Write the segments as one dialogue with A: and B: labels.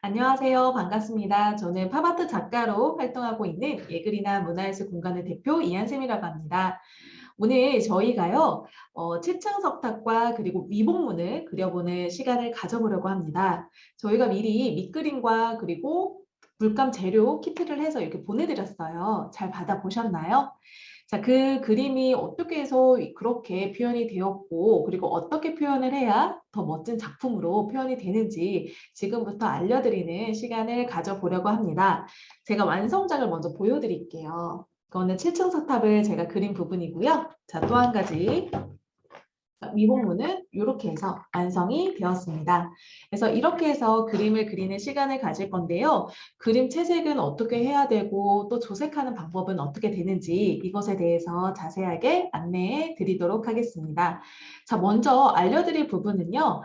A: 안녕하세요. 반갑습니다. 저는 팝아트 작가로 활동하고 있는 예글이나 문화예술 공간의 대표 이한샘이라고 합니다. 오늘 저희가요, 7층 석탑과 그리고 위복문을 그려보는 시간을 가져보려고 합니다. 저희가 미리 밑그림과 그리고 물감 재료 키트를 해서 이렇게 보내드렸어요. 잘 받아보셨나요? 자, 그 그림이 어떻게 해서 그렇게 표현이 되었고, 그리고 어떻게 표현을 해야 더 멋진 작품으로 표현이 되는지 지금부터 알려드리는 시간을 가져보려고 합니다. 제가 완성작을 먼저 보여드릴게요. 이거는 7층 석탑을 제가 그린 부분이고요. 자, 또 한 가지. 위복문은 이렇게 해서 완성이 되었습니다. 그래서 이렇게 해서 그림을 그리는 시간을 가질 건데요. 그림 채색은 어떻게 해야 되고 또 조색하는 방법은 어떻게 되는지 이것에 대해서 자세하게 안내해 드리도록 하겠습니다. 자, 먼저 알려드릴 부분은요.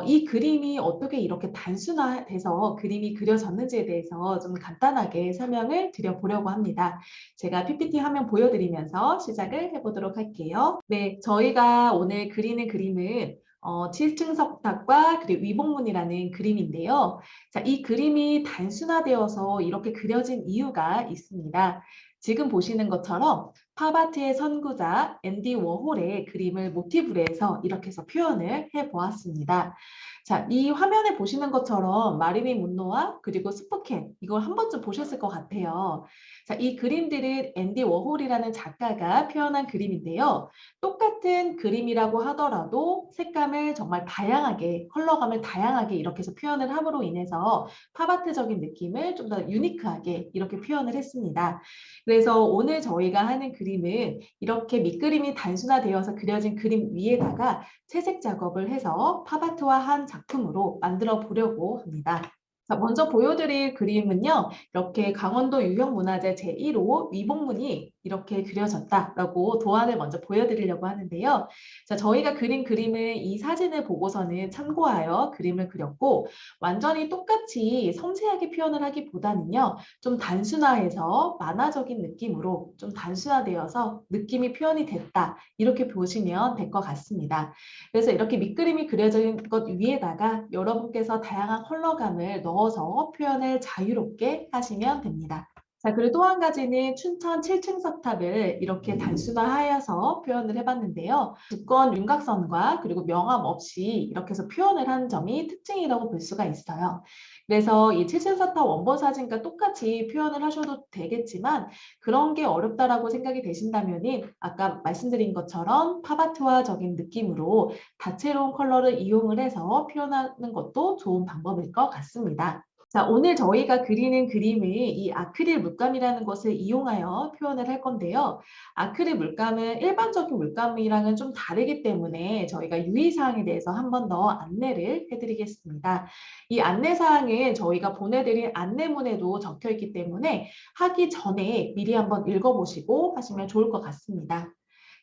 A: 이 그림이 어떻게 이렇게 단순화돼서 그림이 그려졌는지에 대해서 좀 간단하게 설명을 드려보려고 합니다. 제가 PPT 화면 보여드리면서 시작을 해보도록 할게요. 네, 저희가 오늘 그리는 그림은 7층 석탑과 그리고 위복문이라는 그림인데요. 자, 이 그림이 단순화되어서 이렇게 그려진 이유가 있습니다. 지금 보시는 것처럼 팝아트의 선구자 앤디 워홀의 그림을 모티브로 해서 이렇게 해서 표현을 해보았습니다. 자, 이 화면에 보시는 것처럼 마릴린 문로와 그리고 스프캔 이걸 한 번쯤 보셨을 것 같아요. 자, 이 그림들은 앤디 워홀이라는 작가가 표현한 그림인데요. 똑같은 그림이라고 하더라도 색감을 정말 다양하게, 컬러감을 다양하게 이렇게 해서 표현을 함으로 인해서 팝아트적인 느낌을 좀 더 유니크하게 이렇게 표현을 했습니다. 그래서 오늘 저희가 하는 그림은 이렇게 밑그림이 단순화되어서 그려진 그림 위에다가 채색 작업을 해서 팝아트와 한 작품으로 만들어 보려고 합니다. 자, 먼저 보여드릴 그림은요. 이렇게 강원도 유형문화재 제1호 위복문이 이렇게 그려졌다라고 도안을 먼저 보여드리려고 하는데요. 자, 저희가 그린 그림은 이 사진을 보고서는 참고하여 그림을 그렸고 완전히 똑같이 섬세하게 표현을 하기보다는요. 좀 단순화해서 만화적인 느낌으로 좀 단순화되어서 느낌이 표현이 됐다. 이렇게 보시면 될 것 같습니다. 그래서 이렇게 밑그림이 그려진 것 위에다가 여러분께서 다양한 컬러감을 넣어서 표현을 자유롭게 하시면 됩니다. 자, 그리고 또 한 가지는 춘천 7층 석탑을 이렇게 단순화하여서 표현을 해봤는데요. 두꺼운 윤곽선과 그리고 명암 없이 이렇게 해서 표현을 한 점이 특징이라고 볼 수가 있어요. 그래서 이 7층 석탑 원본 사진과 똑같이 표현을 하셔도 되겠지만 그런 게 어렵다라고 생각이 되신다면은 아까 말씀드린 것처럼 팝아트화적인 느낌으로 다채로운 컬러를 이용을 해서 표현하는 것도 좋은 방법일 것 같습니다. 자, 오늘 저희가 그리는 그림을 이 아크릴 물감이라는 것을 이용하여 표현을 할 건데요. 아크릴 물감은 일반적인 물감이랑은 좀 다르기 때문에 저희가 유의사항에 대해서 한 번 더 안내를 해드리겠습니다. 이 안내사항은 저희가 보내드린 안내문에도 적혀 있기 때문에 하기 전에 미리 한번 읽어보시고 하시면 좋을 것 같습니다.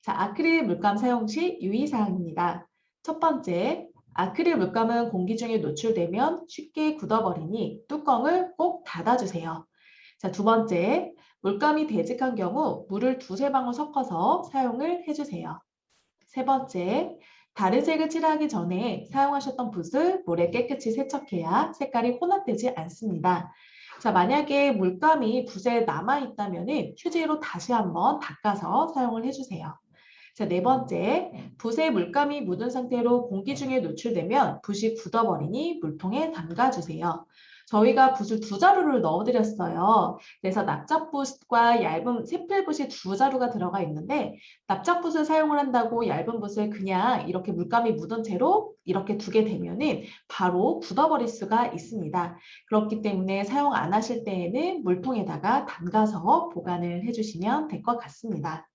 A: 자, 아크릴 물감 사용 시 유의사항입니다. 첫 번째, 아크릴 물감은 공기 중에 노출되면 쉽게 굳어버리니 뚜껑을 꼭 닫아주세요. 자, 두 번째, 물감이 되직한 경우 물을 두세 방울 섞어서 사용을 해주세요. 세 번째, 다른 색을 칠하기 전에 사용하셨던 붓을 물에 깨끗이 세척해야 색깔이 혼합되지 않습니다. 자, 만약에 물감이 붓에 남아있다면 휴지로 다시 한번 닦아서 사용을 해주세요. 자, 네 번째, 붓에 물감이 묻은 상태로 공기 중에 노출되면 붓이 굳어버리니 물통에 담가주세요. 저희가 붓을 두 자루를 넣어드렸어요. 그래서 납작붓과 얇은 세필붓이 두 자루가 들어가 있는데 납작붓을 사용을 한다고 얇은 붓을 그냥 이렇게 물감이 묻은 채로 이렇게 두게 되면은 바로 굳어버릴 수가 있습니다. 그렇기 때문에 사용 안 하실 때에는 물통에다가 담가서 보관을 해주시면 될 것 같습니다.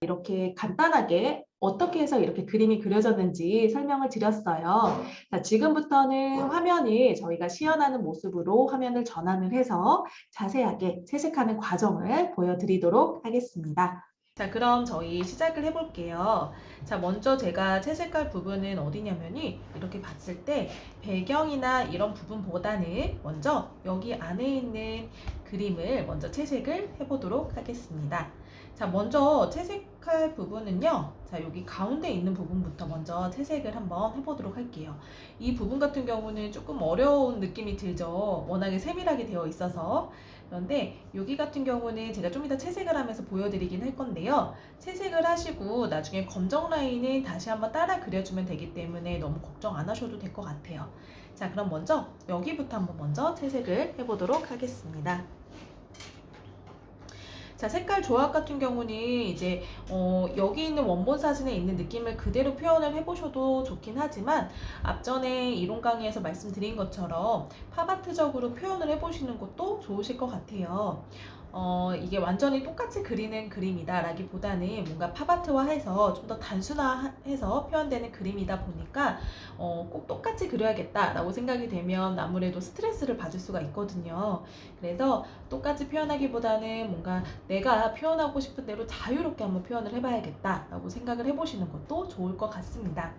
A: 이렇게 간단하게 어떻게 해서 이렇게 그림이 그려졌는지 설명을 드렸어요. 자, 지금부터는 화면을 저희가 시연하는 모습으로 화면을 전환을 해서 자세하게 채색하는 과정을 보여드리도록 하겠습니다. 자, 그럼 저희 시작을 해볼게요. 자, 먼저 제가 채색할 부분은 어디냐면이 이렇게 봤을 때 배경이나 이런 부분보다는 먼저 여기 안에 있는 그림을 먼저 채색을 해보도록 하겠습니다. 자, 먼저 채색할 부분은요. 자, 여기 가운데 있는 부분부터 먼저 채색을 한번 해보도록 할게요. 이 부분 같은 경우는 조금 어려운 느낌이 들죠. 워낙에 세밀하게 되어 있어서. 그런데 여기 같은 경우는 제가 좀 이따 채색을 하면서 보여드리긴 할 건데요. 채색을 하시고 나중에 검정 라인은 다시 한번 따라 그려주면 되기 때문에 너무 걱정 안 하셔도 될 것 같아요. 자, 그럼 먼저 여기부터 한번 먼저 채색을 해보도록 하겠습니다. 자, 색깔 조합 같은 경우는 이제 여기 있는 원본 사진에 있는 느낌을 그대로 표현을 해보셔도 좋긴 하지만 앞전에 이론 강의에서 말씀드린 것처럼 팝아트적으로 표현을 해보시는 것도 좋으실 것 같아요. 이게 완전히 똑같이 그리는 그림이다 라기보다는 뭔가 팝아트화해서 좀 더 단순화해서 표현되는 그림이다 보니까 꼭 똑같이 그려야겠다 라고 생각이 되면 아무래도 스트레스를 받을 수가 있거든요. 그래서 똑같이 표현하기보다는 뭔가 내가 표현하고 싶은 대로 자유롭게 한번 표현을 해봐야겠다 라고 생각을 해보시는 것도 좋을 것 같습니다.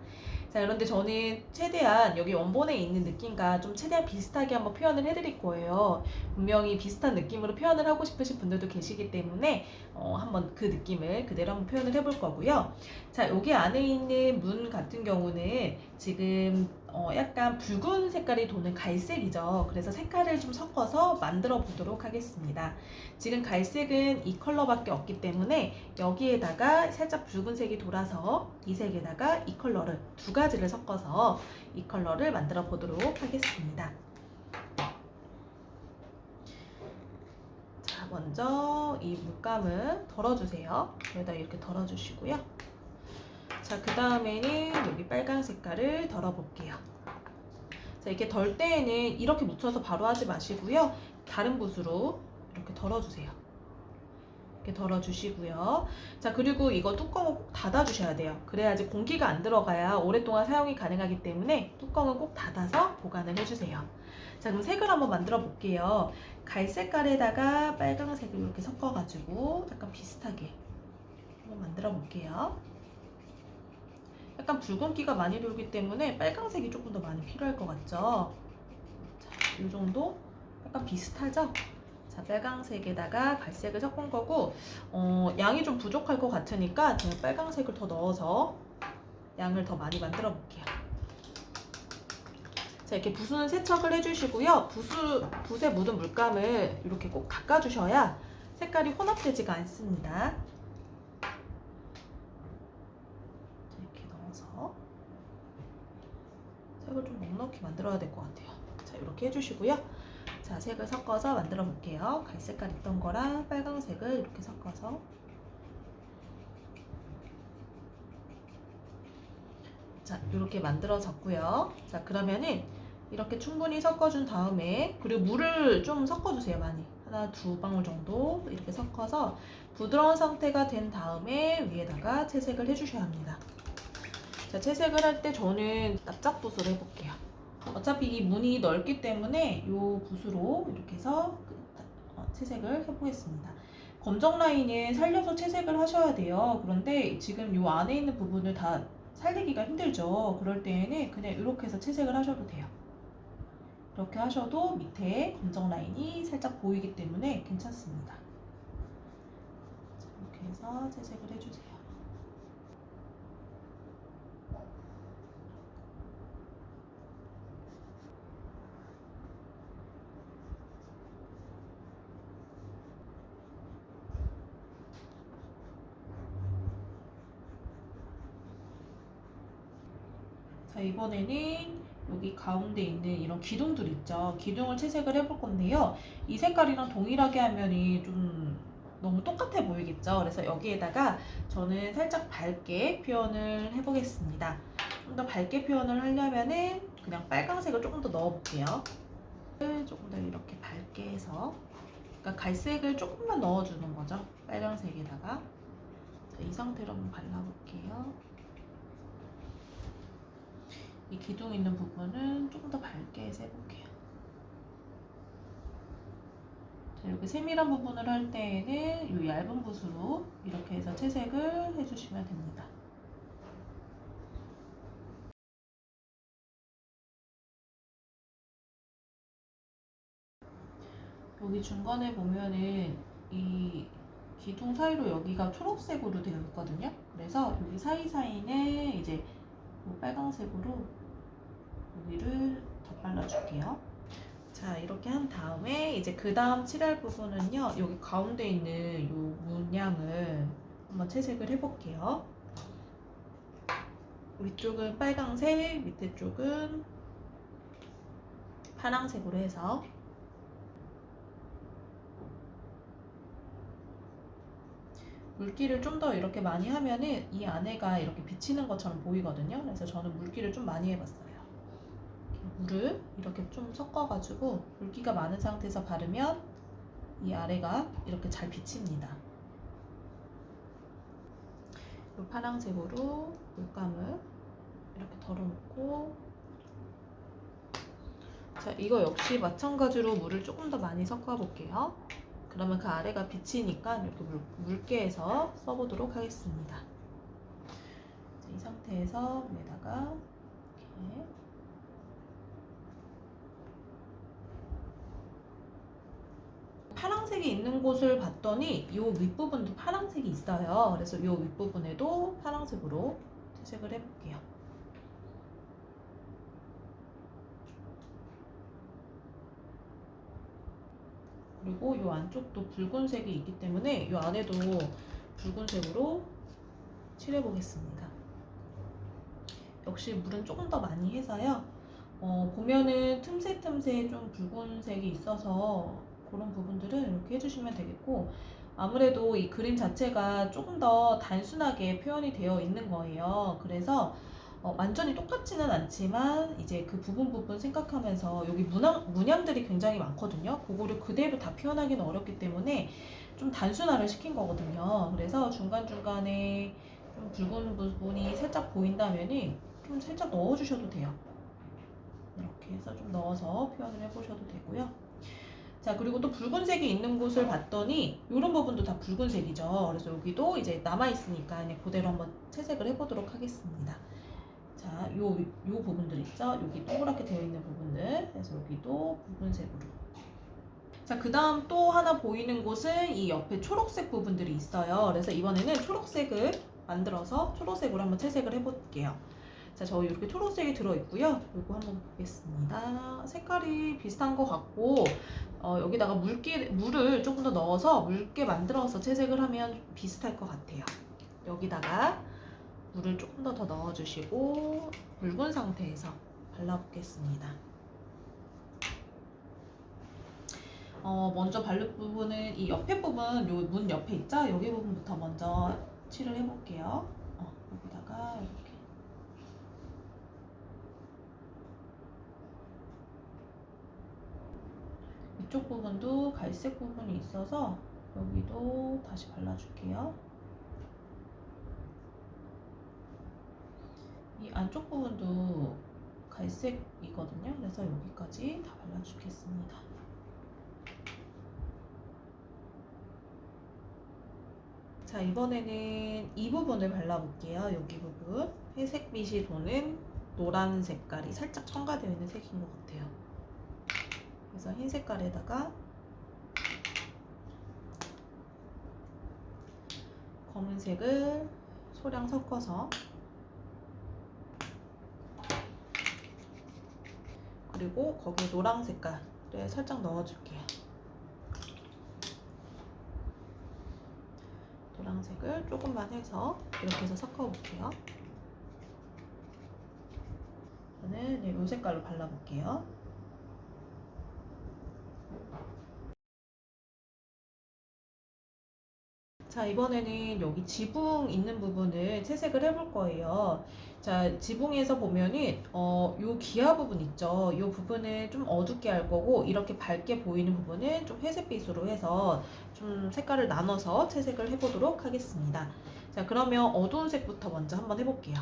A: 자, 그런데 저는 최대한 여기 원본에 있는 느낌과 좀 최대한 비슷하게 한번 표현을 해드릴 거예요. 분명히 비슷한 느낌으로 표현을 하고 싶으신 분들도 계시기 때문에 한번 그 느낌을 그대로 한번 표현을 해볼 거고요. 자, 여기 안에 있는 문 같은 경우는 지금 약간 붉은 색깔이 도는 갈색이죠. 그래서 색깔을 좀 섞어서 만들어 보도록 하겠습니다. 지금 갈색은 이 컬러밖에 없기 때문에 여기에다가 살짝 붉은색이 돌아서 이 색에다가 이 컬러를 두 가지를 섞어서 이 컬러를 만들어 보도록 하겠습니다. 자, 먼저 이 물감을 덜어주세요. 여기다 이렇게 덜어주시고요. 자, 그 다음에는 여기 빨간 색깔을 덜어볼게요. 자, 이렇게 덜 때에는 이렇게 묻혀서 바로 하지 마시고요. 다른 붓으로 이렇게 덜어주세요. 이렇게 덜어주시고요. 자, 그리고 이거 뚜껑을 꼭 닫아주셔야 돼요. 그래야지 공기가 안 들어가야 오랫동안 사용이 가능하기 때문에 뚜껑을 꼭 닫아서 보관을 해주세요. 자, 그럼 색을 한번 만들어 볼게요. 갈색깔에다가 빨강색을 이렇게 섞어가지고 약간 비슷하게 한번 만들어 볼게요. 약간 붉은기가 많이 돌기 때문에 빨강색이 조금 더 많이 필요할 것 같죠? 자, 이 정도? 약간 비슷하죠? 자, 빨강색에다가 갈색을 섞은 거고 양이 좀 부족할 것 같으니까 제가 빨강색을 더 넣어서 양을 더 많이 만들어 볼게요. 자, 이렇게 붓은 세척을 해주시고요. 붓에 묻은 물감을 이렇게 꼭 닦아주셔야 색깔이 혼합되지가 않습니다. 색을 좀 넉넉히 만들어야 될 것 같아요. 자, 이렇게 해주시고요. 자, 색을 섞어서 만들어 볼게요. 갈색깔 있던 거랑 빨강색을 이렇게 섞어서. 자, 이렇게 만들어졌고요. 자, 그러면은 이렇게 충분히 섞어준 다음에, 그리고 물을 좀 섞어주세요. 많이. 하나, 두 방울 정도 이렇게 섞어서 부드러운 상태가 된 다음에 위에다가 채색을 해주셔야 합니다. 자, 채색을 할 때 저는 납작붓으로 해볼게요. 어차피 이 문이 넓기 때문에 이 붓으로 이렇게 해서 채색을 해보겠습니다. 검정 라인은 살려서 채색을 하셔야 돼요. 그런데 지금 이 안에 있는 부분을 다 살리기가 힘들죠. 그럴 때에는 그냥 이렇게 해서 채색을 하셔도 돼요. 이렇게 하셔도 밑에 검정 라인이 살짝 보이기 때문에 괜찮습니다. 이렇게 해서 채색을 해주세요. 자, 이번에는 여기 가운데 있는 이런 기둥들 있죠. 기둥을 채색을 해볼 건데요. 이 색깔이랑 동일하게 하면이 좀 너무 똑같아 보이겠죠. 그래서 여기에다가 저는 살짝 밝게 표현을 해보겠습니다. 좀 더 밝게 표현을 하려면은 그냥 빨강색을 조금 더 넣어볼게요. 조금 더 이렇게 밝게 해서, 그러니까 갈색을 조금만 넣어주는 거죠. 빨강색에다가. 자, 이 상태로 한번 발라볼게요. 이 기둥 있는 부분은 조금 더 밝게 해서 해볼게요. 자, 이렇게 세밀한 부분을 할 때에는 이 얇은 붓으로 이렇게 해서 채색을 해주시면 됩니다. 여기 중간에 보면은 이 귀퉁 사이로 여기가 초록색으로 되어 있거든요. 그래서 여기 사이사이는 이제 빨강색으로 여기를 덧발라줄게요. 자, 이렇게 한 다음에 이제 그 다음 칠할 부분은요, 여기 가운데 있는 요 문양을 한번 채색을 해볼게요. 위쪽은 빨강색, 밑에 쪽은 파랑색으로 해서 물기를 좀 더 이렇게 많이 하면은 이 안에가 이렇게 비치는 것처럼 보이거든요. 그래서 저는 물기를 좀 많이 해봤어요. 물을 이렇게 좀 섞어가지고 물기가 많은 상태에서 바르면 이 아래가 이렇게 잘 비칩니다. 이 파란색으로 물감을 이렇게 덜어놓고, 자, 이거 역시 마찬가지로 물을 조금 더 많이 섞어 볼게요. 그러면 그 아래가 비치니까 이렇게 묽게 해서 써보도록 하겠습니다. 자, 이 상태에서 위에다가 이렇게 파란색이 있는 곳을 봤더니 이 윗부분도 파란색이 있어요. 그래서 이 윗부분에도 파란색으로 채색을 해볼게요. 그리고 이 안쪽도 붉은색이 있기 때문에 이 안에도 붉은색으로 칠해보겠습니다. 역시 물은 조금 더 많이 해서요. 보면은 틈새 좀 붉은색이 있어서 그런 부분들은 이렇게 해주시면 되겠고, 아무래도 이 그림 자체가 조금 더 단순하게 표현이 되어 있는 거예요. 그래서 완전히 똑같지는 않지만 이제 그 부분 생각하면서 여기 문양들이 굉장히 많거든요. 그거를 그대로 다 표현하기는 어렵기 때문에 좀 단순화를 시킨 거거든요. 그래서 중간중간에 좀 붉은 부분이 살짝 보인다면은 좀 살짝 넣어주셔도 돼요. 이렇게 해서 좀 넣어서 표현을 해보셔도 되고요. 자, 그리고 또 붉은색이 있는 곳을 봤더니 이런 부분도 다 붉은색이죠. 그래서 여기도 이제 남아있으니까 그냥 그대로 한번 채색을 해보도록 하겠습니다. 자, 요 부분들 있죠? 여기 동그랗게 되어 있는 부분들. 그래서 여기도 붉은색으로. 자, 그 다음 또 하나 보이는 곳은 이 옆에 초록색 부분들이 있어요. 그래서 이번에는 초록색을 만들어서 초록색으로 한번 채색을 해볼게요. 자, 저 이렇게 초록색이 들어있고요. 이거 한번 보겠습니다. 색깔이 비슷한 것 같고, 여기다가 물을 조금 더 넣어서 묽게 만들어서 채색을 하면 비슷할 것 같아요. 여기다가 물을 조금 더 넣어주시고 묽은 상태에서 발라보겠습니다. 먼저 바를 부분은 이 옆에 부분, 요 문 옆에 있죠? 여기 부분부터 먼저 칠을 해볼게요. 여기다가 이렇게. 이쪽 부분도 갈색 부분이 있어서 여기도 다시 발라줄게요. 이 안쪽 부분도 갈색이거든요. 그래서 여기까지 다 발라주겠습니다. 자, 이번에는 이 부분을 발라볼게요. 여기 부분. 회색빛이 도는 노란 색깔이 살짝 첨가되어 있는 색인 것 같아요. 그래서 흰 색깔에다가 검은색을 소량 섞어서, 그리고 거기에 노란 색깔을 살짝 넣어줄게요. 노란색을 조금만 해서 이렇게 해서 섞어볼게요. 저는 이 색깔로 발라볼게요. 자, 이번에는 여기 지붕 있는 부분을 채색을 해볼 거예요. 자, 지붕에서 보면은 요 기아 부분 있죠. 요 부분은 좀 어둡게 할 거고, 이렇게 밝게 보이는 부분은 좀 회색빛으로 해서 좀 색깔을 나눠서 채색을 해보도록 하겠습니다. 자, 그러면 어두운 색부터 먼저 한번 해볼게요.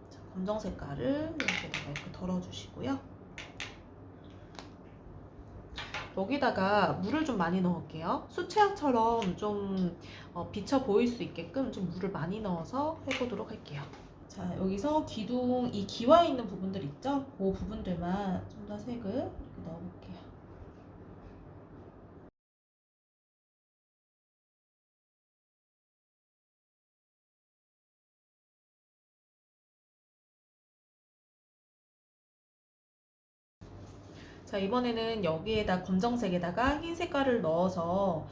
A: 자, 검정 색깔을 이렇게 덜어주시고요. 여기다가 물을 좀 많이 넣을게요. 수채화처럼 좀 비쳐 보일 수 있게끔 좀 물을 많이 넣어서 해보도록 할게요. 자, 여기서 이 기와 있는 부분들 있죠? 그 부분들만 좀 더 색을 이렇게 넣어볼게요. 자, 이번에는 여기에다 검정색에다가 흰 색깔을 넣어서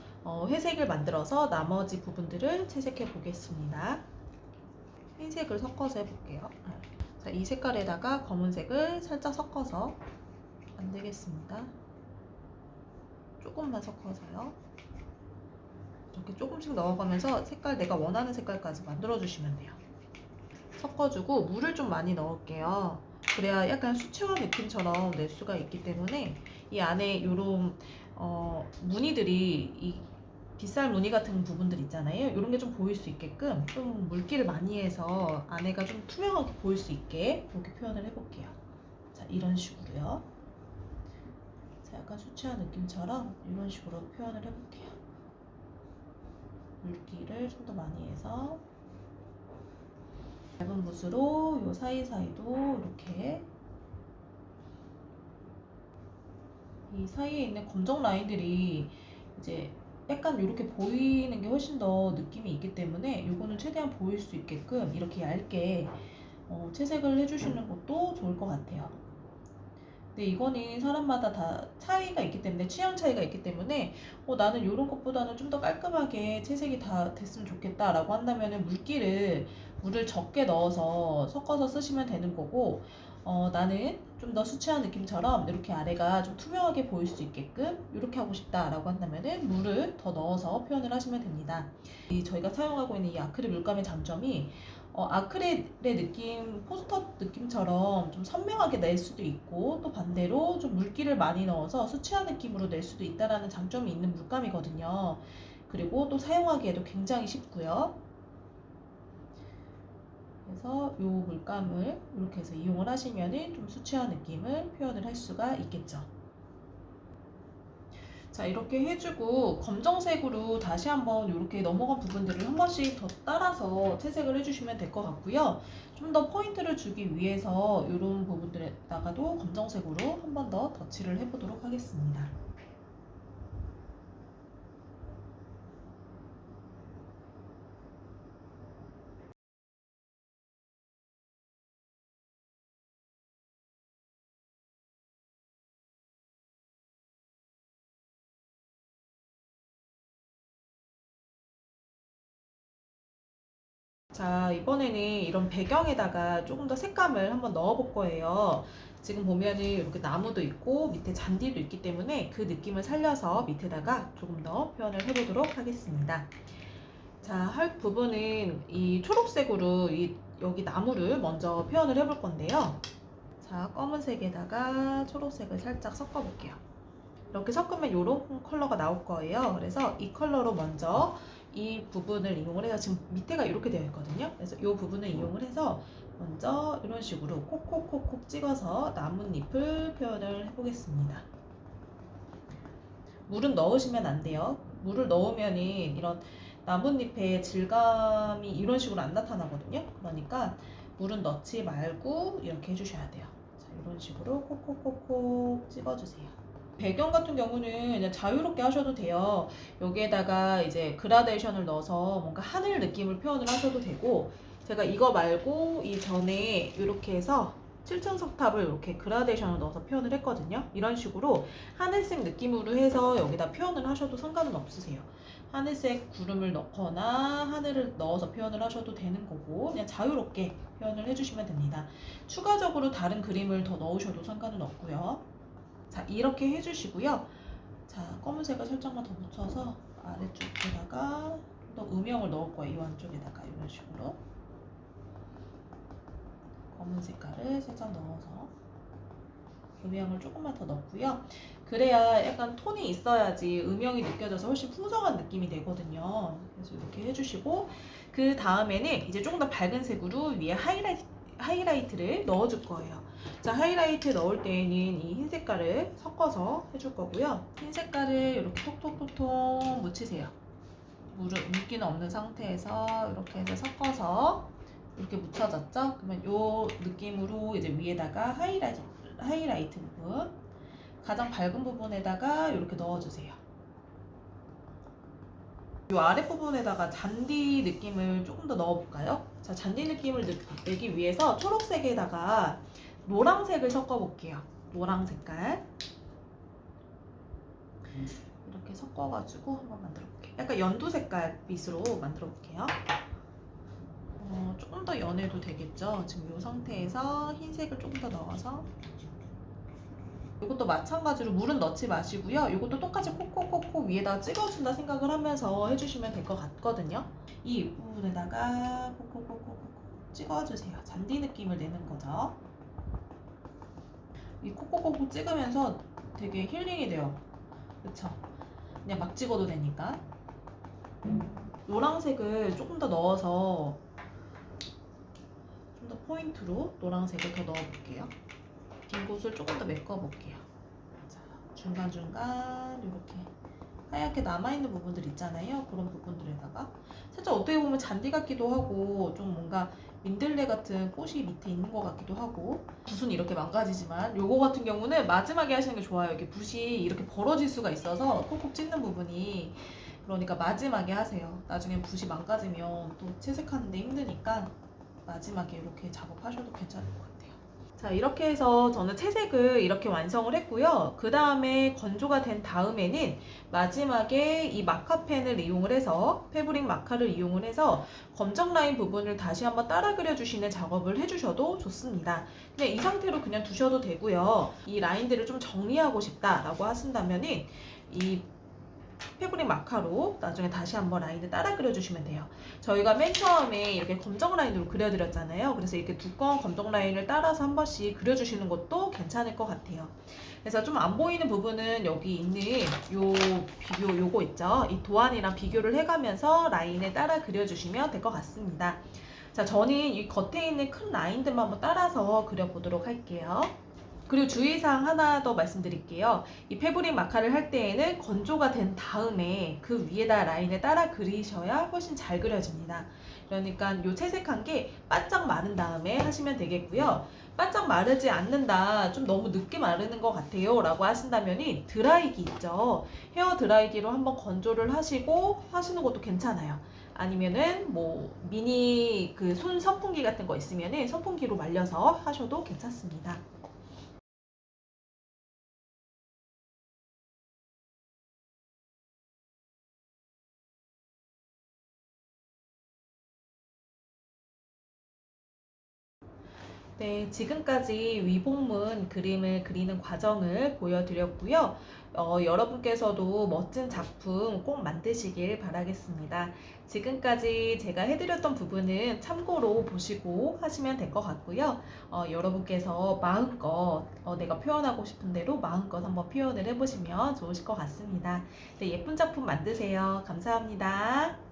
A: 회색을 만들어서 나머지 부분들을 채색해 보겠습니다. 흰색을 섞어서 해볼게요. 자, 이 색깔에다가 검은색을 살짝 섞어서 만들겠습니다. 조금만 섞어서요. 이렇게 조금씩 넣어가면서 색깔 내가 원하는 색깔까지 만들어주시면 돼요. 섞어주고 물을 좀 많이 넣을게요. 그래야 약간 수채화 느낌처럼 낼 수가 있기 때문에 이 안에 이런 무늬들이 이 빗살 무늬 같은 부분들 있잖아요. 이런 게 좀 보일 수 있게끔 좀 물기를 많이 해서 안에가 좀 투명하게 보일 수 있게 이렇게 표현을 해볼게요. 자, 이런 식으로요. 자, 약간 수채화 느낌처럼 이런 식으로 표현을 해볼게요. 물기를 좀 더 많이 해서 얇은 붓으로 요 사이사이도 이렇게 이 사이에 있는 검정 라인들이 이제 약간 이렇게 보이는 게 훨씬 더 느낌이 있기 때문에 요거는 최대한 보일 수 있게끔 이렇게 얇게 채색을 해주시는 것도 좋을 것 같아요. 근데 이거는 사람마다 다 차이가 있기 때문에 취향 차이가 있기 때문에 나는 이런 것보다는 좀 더 깔끔하게 채색이 다 됐으면 좋겠다 라고 한다면 물을 적게 넣어서 섞어서 쓰시면 되는 거고 나는 좀 더 수채화 느낌처럼 이렇게 아래가 좀 투명하게 보일 수 있게끔 이렇게 하고 싶다 라고 한다면 물을 더 넣어서 표현을 하시면 됩니다. 저희가 사용하고 있는 이 아크릴 물감의 장점이 아크릴의 느낌, 포스터 느낌처럼 좀 선명하게 낼 수도 있고 또 반대로 좀 물기를 많이 넣어서 수채화 느낌으로 낼 수도 있다는 장점이 있는 물감이거든요. 그리고 또 사용하기에도 굉장히 쉽고요. 그래서 이 물감을 이렇게 해서 이용을 하시면 좀 수채화 느낌을 표현을 할 수가 있겠죠. 자, 이렇게 해주고 검정색으로 다시 한번 이렇게 넘어간 부분들을 한 번씩 더 따라서 채색을 해주시면 될 것 같고요. 좀 더 포인트를 주기 위해서 이런 부분들에다가도 검정색으로 한 번 더 덧칠을 해보도록 하겠습니다. 자, 이번에는 이런 배경에다가 조금 더 색감을 한번 넣어 볼 거예요. 지금 보면은 이렇게 나무도 있고 밑에 잔디도 있기 때문에 그 느낌을 살려서 밑에다가 조금 더 표현을 해보도록 하겠습니다. 자, 할 부분은 이 초록색으로 여기 나무를 먼저 표현을 해볼 건데요. 자, 검은색에다가 초록색을 살짝 섞어 볼게요. 이렇게 섞으면 이런 컬러가 나올 거예요. 그래서 이 컬러로 먼저 이 부분을 이용을 해서 지금 밑에가 이렇게 되어 있거든요. 그래서 이 부분을 이용을 해서 먼저 이런 식으로 콕콕콕콕 찍어서 나뭇잎을 표현을 해보겠습니다. 물은 넣으시면 안 돼요. 물을 넣으면 이런 나뭇잎의 질감이 이런 식으로 안 나타나거든요. 그러니까 물은 넣지 말고 이렇게 해주셔야 돼요. 자, 이런 식으로 콕콕콕콕 찍어주세요. 배경 같은 경우는 그냥 자유롭게 하셔도 돼요. 여기에다가 이제 그라데이션을 넣어서 뭔가 하늘 느낌을 표현을 하셔도 되고, 제가 이거 말고 이전에 이렇게 해서 7층 석탑을 이렇게 그라데이션을 넣어서 표현을 했거든요. 이런 식으로 하늘색 느낌으로 해서 여기다 표현을 하셔도 상관은 없으세요. 하늘색 구름을 넣거나 하늘을 넣어서 표현을 하셔도 되는 거고, 그냥 자유롭게 표현을 해주시면 됩니다. 추가적으로 다른 그림을 더 넣으셔도 상관은 없고요. 자, 이렇게 해주시고요. 자, 검은색을 살짝만 더 묻혀서 아래쪽에다가 또 음영을 넣을 거예요. 이 안쪽에다가 이런 식으로 검은 색깔을 살짝 넣어서 음영을 조금만 더 넣고요. 그래야 약간 톤이 있어야지 음영이 느껴져서 훨씬 풍성한 느낌이 되거든요. 그래서 이렇게 해주시고, 그 다음에는 이제 조금 더 밝은 색으로 위에 하이라이트를 넣어줄 거예요. 자, 하이라이트 넣을 때에는 이 흰 색깔을 섞어서 해줄 거고요. 흰 색깔을 이렇게 톡톡톡톡 묻히세요. 물기는 없는 상태에서 이렇게 해서 섞어서 이렇게 묻혀졌죠? 그러면 이 느낌으로 이제 위에다가 하이라이트 부분, 가장 밝은 부분에다가 이렇게 넣어주세요. 이 아랫부분에다가 잔디 느낌을 조금 더 넣어볼까요? 자, 잔디 느낌을 내기 위해서 초록색에다가 노란색을 섞어볼게요. 노란 색깔. 이렇게 섞어가지고 한번 만들어 볼게요. 약간 연두 색깔 빛으로 만들어 볼게요. 조금 더 연해도 되겠죠? 지금 이 상태에서 흰색을 조금 더 넣어서 이것도 마찬가지로 물은 넣지 마시고요. 이것도 똑같이 콕콕콕콕 위에다가 찍어준다 생각을 하면서 해주시면 될 것 같거든요. 이 부분에다가 콕콕콕콕콕 찍어주세요. 잔디 느낌을 내는 거죠. 이 콕콕콕콕 찍으면서 되게 힐링이 돼요. 그쵸? 그냥 막 찍어도 되니까. 노란색을 조금 더 넣어서 좀 더 포인트로 노란색을 더 넣어볼게요. 긴 곳을 조금 더 메꿔볼게요. 자, 중간중간 이렇게 하얗게 남아있는 부분들 있잖아요. 그런 부분들에다가 살짝 어떻게 보면 잔디 같기도 하고 좀 뭔가 민들레 같은 꽃이 밑에 있는 것 같기도 하고 붓은 이렇게 망가지지만 요거 같은 경우는 마지막에 하시는 게 좋아요. 이게 붓이 이렇게 벌어질 수가 있어서 콕콕 찢는 부분이 그러니까 마지막에 하세요. 나중에 붓이 망가지면 또 채색하는데 힘드니까 마지막에 이렇게 작업하셔도 괜찮을 것 같아요. 자, 이렇게 해서 저는 채색을 이렇게 완성을 했고요. 그 다음에 건조가 된 다음에는 마지막에 이 마카펜을 이용을 해서 패브릭 마카를 이용을 해서 검정 라인 부분을 다시 한번 따라 그려주시는 작업을 해주셔도 좋습니다. 그냥 이 상태로 그냥 두셔도 되고요. 이 라인들을 좀 정리하고 싶다라고 하신다면은 이 패브릭 마카로 나중에 다시 한번 라인을 따라 그려주시면 돼요. 저희가 맨 처음에 이렇게 검정 라인으로 그려드렸잖아요. 그래서 이렇게 두꺼운 검정 라인을 따라서 한 번씩 그려주시는 것도 괜찮을 것 같아요. 그래서 좀 안 보이는 부분은 여기 있는 요거 있죠? 이 도안이랑 비교를 해가면서 라인을 따라 그려주시면 될 것 같습니다. 자, 저는 이 겉에 있는 큰 라인들만 한번 따라서 그려보도록 할게요. 그리고 주의사항 하나 더 말씀드릴게요. 이 패브릭 마카를 할 때에는 건조가 된 다음에 그 위에다 라인을 따라 그리셔야 훨씬 잘 그려집니다. 그러니까 요 채색한 게 바짝 마른 다음에 하시면 되겠고요. 바짝 마르지 않는다, 좀 너무 늦게 마르는 것 같아요 라고 하신다면 드라이기 있죠. 헤어 드라이기로 한번 건조를 하시고 하시는 것도 괜찮아요. 아니면은 뭐 미니 그 손 선풍기 같은 거 있으면은 선풍기로 말려서 하셔도 괜찮습니다. 네, 지금까지 위복문 그림을 그리는 과정을 보여드렸고요. 여러분께서도 멋진 작품 꼭 만드시길 바라겠습니다. 지금까지 제가 해드렸던 부분은 참고로 보시고 하시면 될 것 같고요. 여러분께서 마음껏 내가 표현하고 싶은 대로 마음껏 한번 표현을 해보시면 좋으실 것 같습니다. 네, 예쁜 작품 만드세요. 감사합니다.